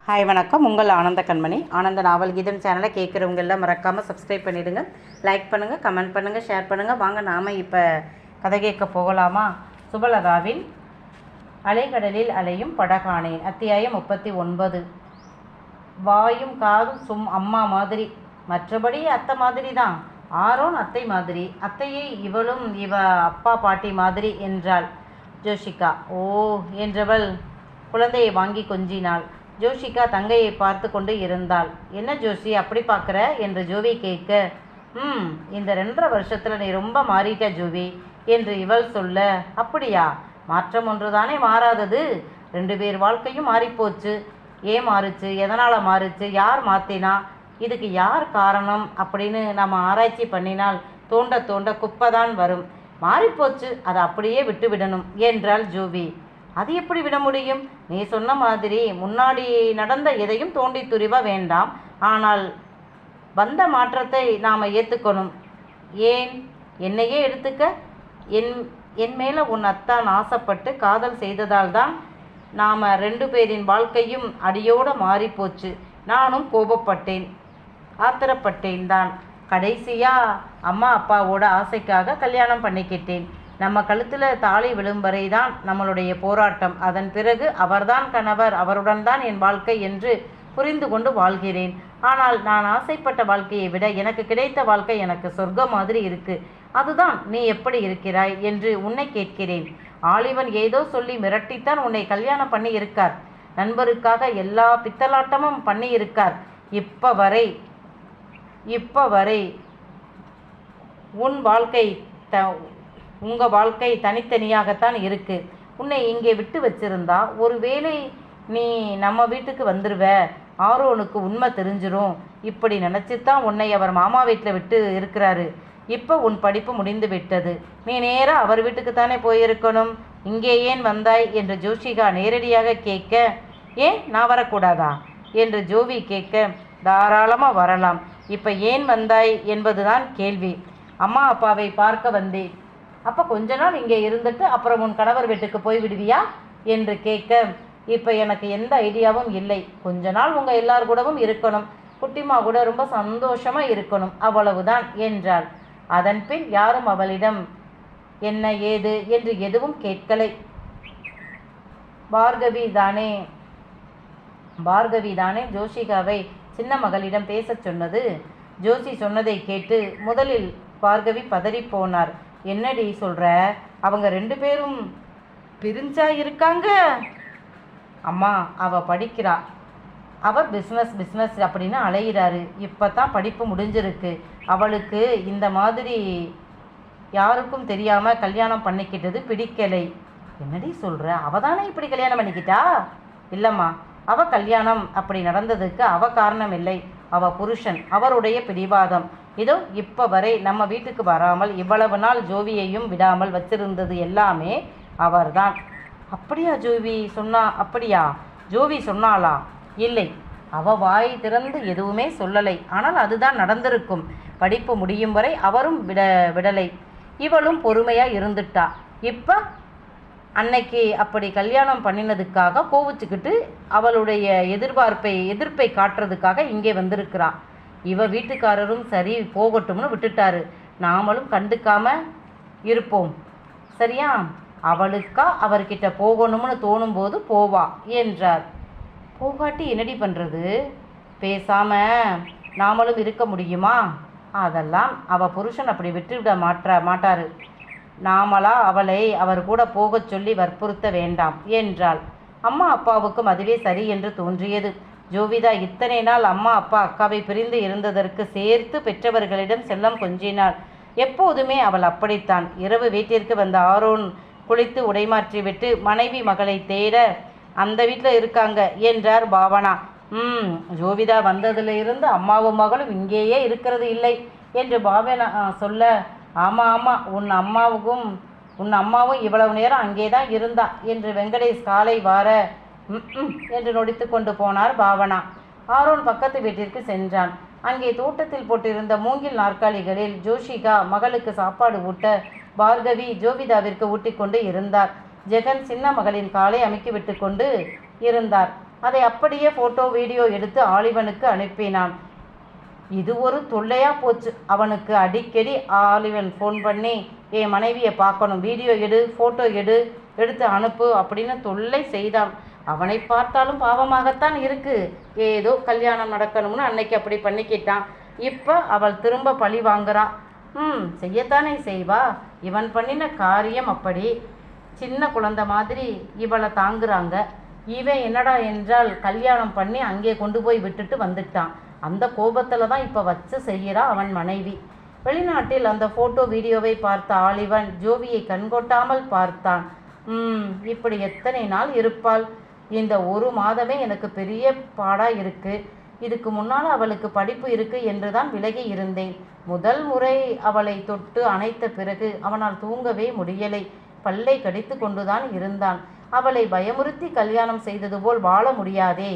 Hi வணக்கம். உங்கள் ஆனந்த கண்மணி. ஆனந்த நாவல் கீதம் சேனலை கேட்குறவங்க எல்லாம் மறக்காமல் சப்ஸ்கிரைப் பண்ணிவிடுங்க. லைக் பண்ணுங்கள், கமெண்ட் பண்ணுங்கள், ஷேர் பண்ணுங்கள். வாங்க நாம் இப்போ கதை கேட்க போகலாமா? சுபலதாவின் அலைகடலில் அலையும் படகானேன். அத்தியாயம் 39. வாயும் காதும் அம்மா மாதிரி, மற்றபடி அத்தை மாதிரி தான். ஆரோன் அத்தை மாதிரி, அத்தையை இவளும் இவ அப்பா பாட்டி மாதிரி என்றாள் ஜோஷிகா. ஓ என்றவள் குழந்தையை வாங்கி கொஞ்சினாள். ஜோஷிகா தங்கையை பார்த்து கொண்டு இருந்தாள். என்ன ஜோஷி அப்படி பார்க்குற என்று ஜோவி கேட்க, இந்த 2.5 வருஷத்தில் நீ ரொம்ப மாறிட்ட ஜோவி என்று இவள் சொல்ல, அப்படியா? மாற்றம் ஒன்று தானே மாறாதது. 2 பேர் வாழ்க்கையும் மாறிப்போச்சு. ஏன் மாறுச்சு? எதனால் மாறுச்சு? யார் மாற்றினா? இதுக்கு யார் காரணம் அப்படின்னு நம்ம ஆராய்ச்சி பண்ணினால் தோண்ட தோண்ட குப்பை தான் வரும். மாறிப்போச்சு, அதை அப்படியே விட்டு விடணும் என்றாள் ஜோவி. அது எப்படி விட முடியும்? நீ சொன்ன மாதிரி முன்னாடி நடந்த எதையும் தோண்டி துரிவ வேண்டாம். ஆனால் வந்த மாற்றத்தை நாம் ஏற்றுக்கணும். ஏன்? என்னையே எடுத்துக்க. என் மேலே உன் அத்தான் ஆசைப்பட்டு காதல் செய்ததால் தான் நாம் 2 பேரின் வாழ்க்கையும் அடியோடு மாறிப்போச்சு. நானும் கோபப்பட்டேன், ஆத்திரப்பட்டேன் தான். கடைசியாக அம்மா அப்பாவோட ஆசைக்காக கல்யாணம் பண்ணிக்கிட்டேன். நம்ம கழுத்தில் தாலி விழும் வரை தான் நம்மளுடைய போராட்டம். அதன் பிறகு அவர்தான் கணவர், அவருடன் தான் என் வாழ்க்கை என்று புரிந்து கொண்டு வாழ்கிறேன். ஆனால் நான் ஆசைப்பட்ட வாழ்க்கையை விட எனக்கு கிடைத்த வாழ்க்கை எனக்கு சொர்க்கம் மாதிரி இருக்கு. அதுதான் நீ எப்படி இருக்கிறாய் என்று உன்னை கேட்கிறேன். ஆலிவன் ஏதோ சொல்லி மிரட்டித்தான் உன்னை கல்யாணம் பண்ணி இருக்கார். நண்பருக்காக எல்லா பித்தலாட்டமும் பண்ணி இருக்கார். இப்ப வரை உங்கள் வாழ்க்கை தனித்தனியாகத்தான் இருக்குது. உன்னை இங்கே விட்டு வச்சிருந்தா ஒருவேளை நீ நம்ம வீட்டுக்கு வந்துடுவ. ஆரோனுக்கு உண்மை தெரிஞ்சிரும். இப்படி நினச்சித்தான் உன்னை அவர் மாமா வீட்டில் விட்டு இருக்கிறாரு. இப்போ உன் படிப்பு முடிந்து விட்டது. நீ நேராக அவர் வீட்டுக்கு தானே போயிருக்கணும். இங்கே ஏன் வந்தாய் என்று ஜோஷிகா நேரடியாக கேட்க, ஏன் நான் வரக்கூடாதா என்று ஜோவி கேட்க, தாராளமாக வரலாம். இப்போ ஏன் வந்தாய் என்பதுதான் கேள்வி. அம்மா அப்பாவை பார்க்க வந்தேன். அப்போ கொஞ்ச நாள் இங்கே இருந்துட்டு அப்புறம் உன் கணவர் வீட்டுக்கு போய் விடுவியா என்று கேட்க, இப்போ எனக்கு எந்த ஐடியாவும் இல்லை. கொஞ்ச நாள் உங்கள் எல்லார் கூடவும் இருக்கணும். குட்டிமா கூட ரொம்ப சந்தோஷமாக இருக்கணும், அவ்வளவுதான் என்றாள். அதன் பின் யாரும் அவளிடம் என்ன ஏது என்று எதுவும் கேட்கலை. பார்கவி தானே ஜோஷிகாவை சின்ன மகளிடம் பேசச் சொன்னது. ஜோஷி சொன்னதை கேட்டு முதலில் பார்கவி பதறி போனார். என்னடி சொல்கிற? அவங்க 2 பேரும் பிரிஞ்சா இருக்காங்க? அம்மா, அவள் படிக்கிறா, அவர் பிஸ்னஸ் அப்படின்னு அலையிறாரு. இப்போ தான் படிப்பு முடிஞ்சிருக்கு. அவளுக்கு இந்த மாதிரி யாருக்கும் தெரியாமல் கல்யாணம் பண்ணிக்கிட்டது பிடிக்கலை. என்னடி சொல்கிற? அவள் தானே இப்படி கல்யாணம் பண்ணிக்கிட்டா? இல்லைம்மா, அவள் கல்யாணம் அப்படி நடந்ததுக்கு அவள் காரணம் இல்லை. அவள் புருஷன், அவருடைய பிடிவாதம். இதோ இப்போ வரை நம்ம வீட்டுக்கு வராமல் இவ்வளவு நாள் ஜோவியையும் விடாமல் வச்சிருந்தது எல்லாமே அவர்தான். அப்படியா ஜோவி சொன்னா? அப்படியா ஜோவி சொன்னாளா? இல்லை, அவள் வாய் திறந்து எதுவுமே சொல்லலை. ஆனால் அதுதான் நடந்திருக்கும். படிப்பு முடியும் வரை அவரும் விடலை. இவளும் பொறுமையாக இருந்துட்டா. இப்போ அன்னைக்கு அப்படி கல்யாணம் பண்ணினதுக்காக கோவிச்சுக்கிட்டு அவளுடைய எதிர்ப்பை காட்டுறதுக்காக இங்கே வந்திருக்கிறா. இவ வீட்டுக்காரரும் சரி போகட்டும்னு விட்டுட்டாரு. நாமளும் கண்டுக்காம இருப்போம், சரியா? அவளுக்கா அவர்கிட்ட போகணும்னு தோணும் போது போவா என்றார். போகாட்டி என்னடி பண்ணுறது? பேசாம நாமளும் இருக்க முடியுமா? அதெல்லாம் அவ புருஷன் அப்படி விட்டுவிட மாட்டாரு. நாமளா அவளை அவர் கூட போகச் சொல்லி வற்புறுத்த வேண்டாம் என்றாள். அம்மா அப்பாவுக்கும் அதுவே சரி என்று தோன்றியது. ஜோவிதா இத்தனை நாள் அம்மா அப்பா அக்காவை பிரிந்து இருந்ததற்கு சேர்த்து பெற்றவர்களிடம் செல்லம் கொஞ்சினாள். எப்போதுமே அவள் அப்படித்தான். இரவு வீட்டிற்கு வந்த ஆரோன் குளித்து உடைமாற்றிவிட்டு மனைவி மகளை தேட அந்த வீட்டில் இருக்காங்க என்றார் பாவனா. ஜோவிதா வந்ததுல இருந்து அம்மாவும் மகளும் இங்கேயே இருக்கிறது இல்லை என்று பாவனா சொல்ல, ஆமாம், உன் அம்மாவும் இவ்வளவு நேரம் அங்கே தான் இருந்தா என்று வெங்கடேஷ் காலை வார என்று நொடித்து கொண்டு போனார் பாவனா. ஆரோன் பக்கத்து வீட்டிற்கு சென்றான். அங்கே தோட்டத்தில் போட்டிருந்த மூங்கில் நாற்காலிகளில் ஜோஷிகா மகளுக்கு சாப்பாடு ஊட்ட பார்கவி ஜோவிதாவிற்கு ஊட்டி கொண்டு இருந்தார். ஜெகன் சின்ன மகளின் காலை அமுக்கி விட்டு கொண்டு இருந்தார். அதை அப்படியே ஃபோட்டோ வீடியோ எடுத்து ஆலிவனுக்கு அனுப்பினான். இது ஒரு தொல்லையா போச்சு. அவனுக்கு அடிக்கடி ஆலிவன் ஃபோன் பண்ணி என் மனைவியை பார்க்கணும், வீடியோ எடு, ஃபோட்டோ எடுத்து அனுப்பு அப்படின்னு தொல்லை செய்தான். அவனை பார்த்தாலும் பாவமாகத்தான் இருக்கு. ஏதோ கல்யாணம் நடக்கணும்னு அன்னைக்கு அப்படி பண்ணிக்கிட்டான். இப்போ அவள் திரும்ப பழி வாங்குறான். செய்யத்தானே செய்வா. இவன் பண்ணின காரியம் அப்படி. சின்ன குழந்தை மாதிரி இவளை தாங்குறாங்க. இவன் என்னடா என்றால் கல்யாணம் பண்ணி அங்கே கொண்டு போய் விட்டுட்டு வந்துட்டான். அந்த கோபத்தில் தான் இப்போ வச்சு செய்கிறா அவன் மனைவி. வெளிநாட்டில் அந்த ஃபோட்டோ வீடியோவை பார்த்த ஆலிவன் ஜோவியை கண்கொட்டாமல் பார்த்தான். இப்படி எத்தனை நாள் இருப்பாள்? இந்த ஒரு மாதமே எனக்கு பெரிய பாடாக இருக்குது. இதுக்கு முன்னால் அவளுக்கு படிப்பு இருக்குது என்று தான் விலகி இருந்தேன். முதல் முறை அவளை தொட்டு அணைத்த பிறகு அவனால் தூங்கவே முடியலை. பல்லை கடித்து கொண்டுதான் இருந்தான். அவளை பயமுறுத்தி கல்யாணம் செய்தது போல் வாழ முடியாதே.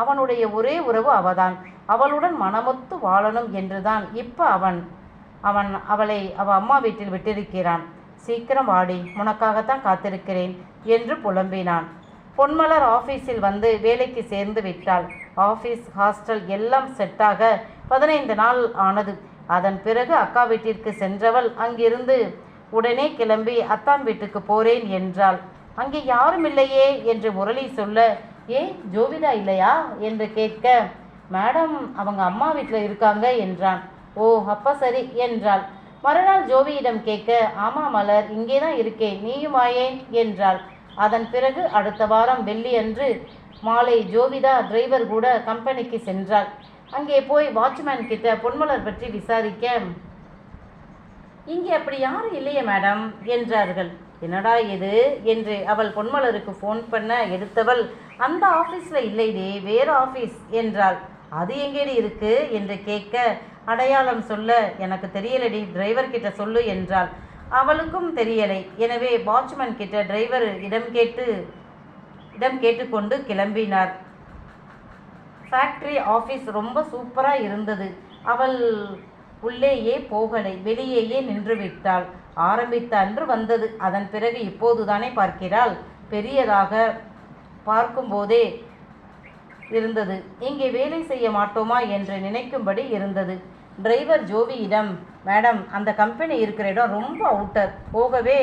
அவனுடைய ஒரே உறவு அவதான். அவளுடன் மனமொத்து வாழணும் என்றுதான் இப்போ அவளை அம்மா வீட்டில் விட்டிருக்கிறான். சீக்கிரம் வாடி, உனக்காகத்தான் காத்திருக்கிறேன் என்று புலம்பினான். பொன்மலர் ஆஃபீஸில் வந்து வேலைக்கு சேர்ந்து விட்டாள். ஆஃபீஸ், ஹாஸ்டல் எல்லாம் செட்டாக 15 நாள் ஆனது. அதன் பிறகு அக்கா வீட்டிற்கு சென்றவள் அங்கிருந்து உடனே கிளம்பி அத்தான் வீட்டுக்கு போறேன் என்றாள். அங்கே யாரும் இல்லையே என்று முரளி சொல்ல, ஜோவிதா இல்லையா என்று கேட்க, மேடம் அவங்க அம்மா வீட்டில் இருக்காங்க என்றான். ஓ அப்பா சரி என்றாள். மறுநாள் ஜோவியிடம் கேட்க, ஆமா மலர், இங்கே தான் இருக்கேன், நீயும் வாயேன் என்றாள். அதன் பிறகு அடுத்த வாரம் வெள்ளி அன்று மாலை ஜோவிதா டிரைவர் கூட கம்பெனிக்கு சென்றாள். அங்கே போய் வாட்ச்மேன் கிட்ட பொன்மலர் பற்றி விசாரிக்க, இங்கே அப்படி யாரும் இல்லையே மேடம் என்றார்கள். என்னடா இது என்று அவள் பொன்மலருக்கு ஃபோன் பண்ண எடுத்தவள், அந்த ஆஃபீஸில் இல்லைடே, வேறு ஆஃபீஸ் என்றாள். அது எங்கேடி இருக்கு என்று கேட்க, அடையாளம் சொல்ல, எனக்கு தெரியலடி, டிரைவர் கிட்ட சொல்லு என்றாள். அவளுக்கும் தெரியலை. எனவே வாட்ச்மேன் கிட்ட டிரைவர் இடம் கேட்டுக்கொண்டு கிளம்பினார். ஃபேக்ட்ரி ஆஃபீஸ் ரொம்ப சூப்பராக இருந்தது. அவள் உள்ளேயே போகலை, வெளியேயே நின்று விட்டாள். ஆரம்பித்த அன்று வந்தது, அதன் பிறகு இப்போதுதானே பார்க்கிறாள். பெரியதாக பார்க்கும்போதே இருந்தது. இங்கே வேலை செய்ய மாட்டோமா என்று நினைக்கும்படி இருந்தது. டிரைவர் ஜோவியிடம், மேடம் அந்த கம்பெனி இருக்கிற இடம் ரொம்ப அவுட்டர், போகவே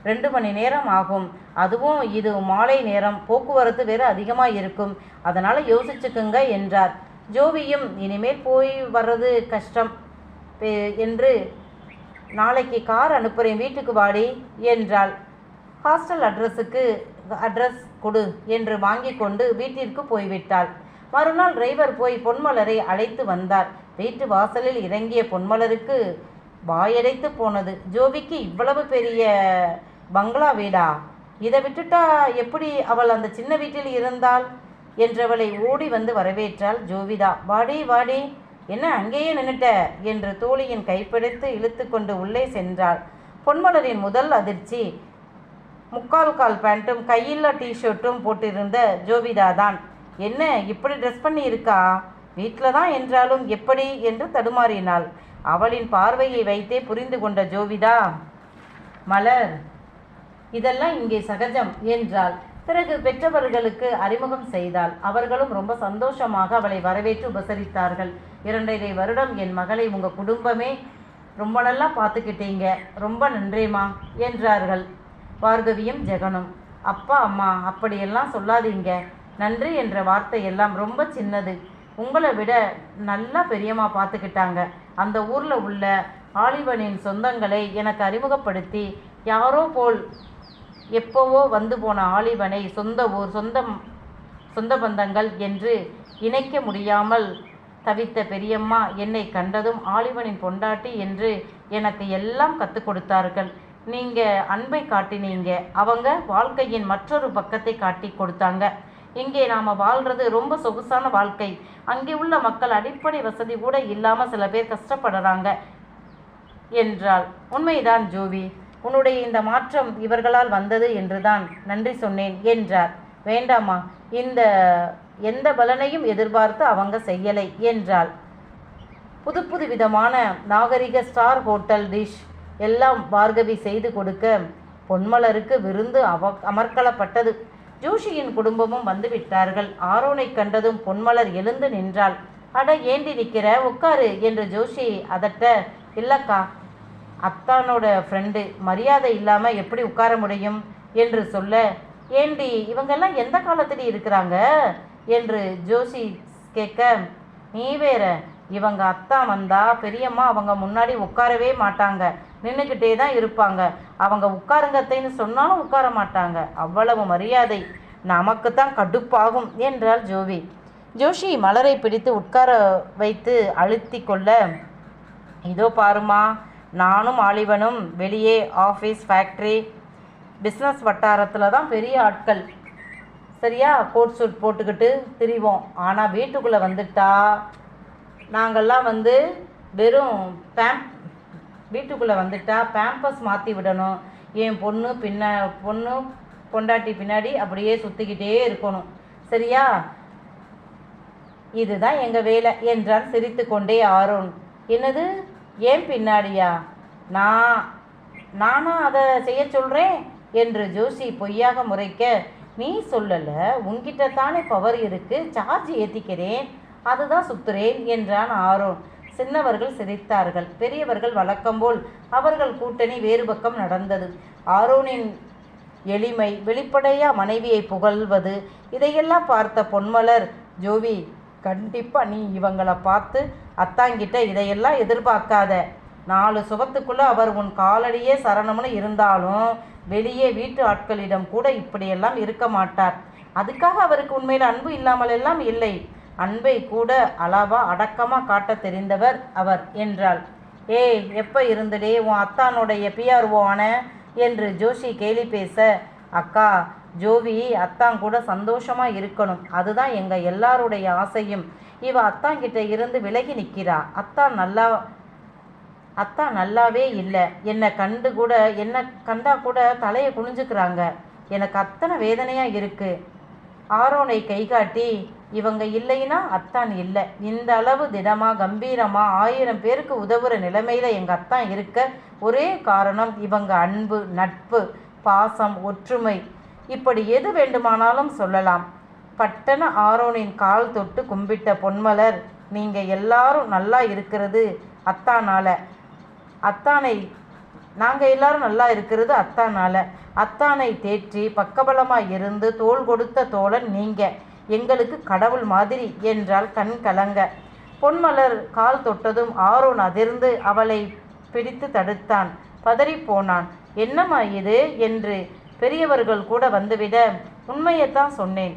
2 மணி நேரம் ஆகும். அதுவும் இது மாலை நேரம், போக்குவரத்து வேறு அதிகமாக இருக்கும், அதனால் யோசிச்சுக்குங்க என்றார். ஜோவியும் இனிமேல் போய் வர்றது கஷ்டம் என்று, நாளைக்கு கார் அனுப்புகிறேன், வீட்டுக்கு வாடி என்றாள். ஹாஸ்டல் அட்ரஸ் கொடு என்று வாங்கி கொண்டு வீட்டிற்கு போய்விட்டாள். மறுநாள் டிரைவர் போய் பொன்மலரை அழைத்து வந்தார். வீட்டு வாசலில் இறங்கிய பொன்மலருக்கு வாயடைத்து போனது. ஜோவிக்கு இவ்வளவு பெரிய பங்களா வீடா? இதை விட்டுட்டா எப்படி அவள் அந்த சின்ன வீட்டில் இருந்தாள் என்றவளை ஓடி வந்து வரவேற்றாள் ஜோவிதா. வாடி வாடி, என்ன அங்கேயே நின்னுட்ட என்று தோழியின் கைப்பிடித்து இழுத்து கொண்டு உள்ளே சென்றாள். பொன்மலரின் முதல் அதிர்ச்சி, முக்கால் பேண்ட்டும் கையில்லா டிஷர்ட்டும் போட்டிருந்த ஜோவிதா தான். என்ன இப்படி ட்ரெஸ் பண்ணி இருக்கா? வீட்டில் தான் என்றாலும் எப்படி என்று தடுமாறினாள். அவளின் பார்வையை வைத்தே புரிந்து கொண்ட ஜோவிதா, மலர், இதெல்லாம் இங்கே சகஜம் என்றாள். பிறகு பெற்றவர்களுக்கு அறிமுகம் செய்தாள். அவர்களும் ரொம்ப சந்தோஷமாக அவளை வரவேற்று உபசரித்தார்கள். 2.5 வருடம் என் மகளை உங்கள் குடும்பமே ரொம்ப நல்லா பார்த்துக்கிட்டீங்க, ரொம்ப நன்றிம்மா என்றார்கள் பார்கவியும் ஜெகனும். அப்பா அம்மா அப்படியெல்லாம் சொல்லாதீங்க, நன்றி என்ற வார்த்தை எல்லாம் ரொம்ப சின்னது. உங்களை விட நல்லா பெரியம்மா பார்த்துக்கிட்டாங்க. அந்த ஊரில் உள்ள ஆலிவனின் சொந்தங்களை எனக்கு அறிமுகப்படுத்தி, யாரோ போல் எப்போவோ வந்து போன ஆலிவனை சொந்த ஊர், சொந்த பந்தங்கள் என்று இணைக்க முடியாமல் தவித்த பெரியம்மா என்னை கண்டதும் ஆலிவனின் பொண்டாட்டி என்று எனக்கு எல்லாம் கற்றுக் கொடுத்தார்கள். நீங்கள் அன்பை காட்டினீங்க, அவங்க வாழ்க்கையின் மற்றொரு பக்கத்தை காட்டி கொடுத்தாங்க. இங்கே நாம் வாழ்கிறது ரொம்ப சொகுசான வாழ்க்கை. அங்கே உள்ள மக்கள் அடிப்படை வசதி கூட இல்லாமல் சில பேர் கஷ்டப்படுறாங்க என்றாள். உண்மைதான் ஜோவி, உன்னுடைய இந்த மாற்றம் இவர்களால் வந்தது என்றுதான் நன்றி சொன்னேன் என்றார். வேண்டாமா, எந்த பலனையும் எதிர்பார்த்து அவங்க செய்யலை என்றாள். புது விதமான நாகரிக ஸ்டார் ஹோட்டல் டிஷ் எல்லாம் பார்கவி செய்து கொடுக்க பொன்மலருக்கு விருந்து அமர்க்களப்பட்டது. ஜோஷியின் குடும்பமும் வந்து விட்டார்கள். ஆரோனை கண்டதும் பொன்மலர் எழுந்து நின்றாள். அட, ஏண்டி நிற்கிற, உட்காரு என்று ஜோஷி அதட்ட. இல்லக்கா, அத்தானோட ஃப்ரெண்டு, மரியாதை இல்லாமல் எப்படி உட்கார முடியும் என்று சொல்ல, ஏண்டி இவங்கெல்லாம் எந்த காலத்துல இருக்கிறாங்க என்று ஜோஷி கேட்க, நீ வேற, இவங்க அத்தா வந்தா பெரியம்மா அவங்க முன்னாடி உட்காரவே மாட்டாங்க, நின்றுக்கிட்டே தான் இருப்பாங்க. அவங்க உட்காருங்கத்தைன்னு சொன்னாலும் உட்கார மாட்டாங்க. அவ்வளவு மரியாதை, நமக்கு தான் கடுப்பாகும் என்றாள் ஜோஷி மலரை பிடித்து உட்கார வைத்து அழுத்தி கொள்ள, இதோ பாருமா, நானும் ஆலிவனும் வெளியே ஆஃபீஸ், ஃபேக்ட்ரி, பிஸ்னஸ் வட்டாரத்தில் தான் பெரிய ஆட்கள், சரியா, கோட் சூட் போட்டுக்கிட்டு திரிவோம். ஆனால் வீட்டுக்குள்ளே வந்துட்டா நாங்கள்லாம் வெறும் வீட்டுக்குள்ளே வந்துட்டா பேம்பஸ் மாற்றி விடணும். என் பொண்ணு பொண்டாட்டி பின்னாடி அப்படியே சுற்றிக்கிட்டே இருக்கணும், சரியா, இதுதான் எங்கள் வேலை என்றான் சிரித்து கொண்டே ஆரோன். என்னது, ஏன் பின்னாடியா? நானா அதை செய்ய சொல்கிறேன் என்று ஜோஷி பொய்யாக முறைக்க, நீ சொல்லலை, உங்ககிட்ட தானே பவர் இருக்குது, சார்ஜ் ஏற்றிக்கிறேன், அதுதான் சுத்துறேன் என்றான் ஆரோன். சின்னவர்கள் சிரித்தார்கள். பெரியவர்கள் வழக்கம்போல் அவர்கள் கூட்டணி வேறு பக்கம் நடந்தது. ஆரோனின் எளிமை, வெளிப்படையா மனைவியை புகழ்வது, இதையெல்லாம் பார்த்த பொன்மலர், ஜோவி, கண்டிப்பாக நீ இவங்களை பார்த்து அத்தாங்கிட்ட இதையெல்லாம் எதிர்பார்க்காத. 4 சுபத்துக்குள்ளே அவர் உன் காலடியே சரணம்னு இருந்தாலும் வெளியே வீட்டு ஆட்களிடம் கூட இப்படியெல்லாம் இருக்க மாட்டார். அதுக்காக அவருக்கு உண்மையில் அன்பு இல்லாமல் எல்லாம் இல்லை. அன்பை கூட அளவா அடக்கமாக காட்ட தெரிந்தவர் அவர் என்றாள். ஏய், எப்போ இருந்துடே உன் அத்தானுடைய பிஆர்ஓ ஆன என்று ஜோஷி கேலி பேச, அக்கா, ஜோவி அத்தான் கூட சந்தோஷமாக இருக்கணும், அதுதான் எங்கள் எல்லாருடைய ஆசையும். இவ அத்தாங்கிட்ட இருந்து விலகி நிற்கிறா. அத்தா நல்லாவே இல்லை. என்னை கண்டா கூட தலையை குனிஞ்சுக்கிறாங்க. எனக்கு அத்தனை வேதனையாக இருக்குது. ஆரோனை கை காட்டி, இவங்க இல்லைன்னா அத்தான் இல்லை. இந்த அளவு திடமாக கம்பீரமாக 1000 பேருக்கு உதவுற நிலைமையில் எங்கள் அத்தான் இருக்க ஒரே காரணம் இவங்க அன்பு, நட்பு, பாசம், ஒற்றுமை, இப்படி எது வேண்டுமானாலும் சொல்லலாம். பட்டன ஆரோனின் கால் தொட்டு கும்பிட்ட பொன்மலர், நீங்கள் எல்லாரும் நல்லா இருக்கிறது நாங்கள் எல்லாரும் நல்லா இருக்கிறது அத்தானால். அத்தானை தேற்றி பக்கபலமாக இருந்து தோள் கொடுத்த தோழன் நீங்கள், எங்களுக்கு கடவுள் மாதிரி என்றால் கண் கலங்க. பொன்மலர் கால் தொட்டதும் ஆரோன் அதிர்ந்து அவளை பிடித்து தடுத்தான். பதறிப்போனான். என்னம்மா இது என்று பெரியவர்கள் கூட வந்துவிட, உண்மையைத்தான் சொன்னேன்.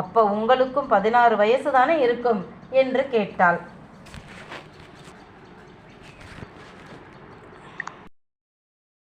அப்போ உங்களுக்கும் 16 வயசு தானே இருக்கும் என்று கேட்டாள்.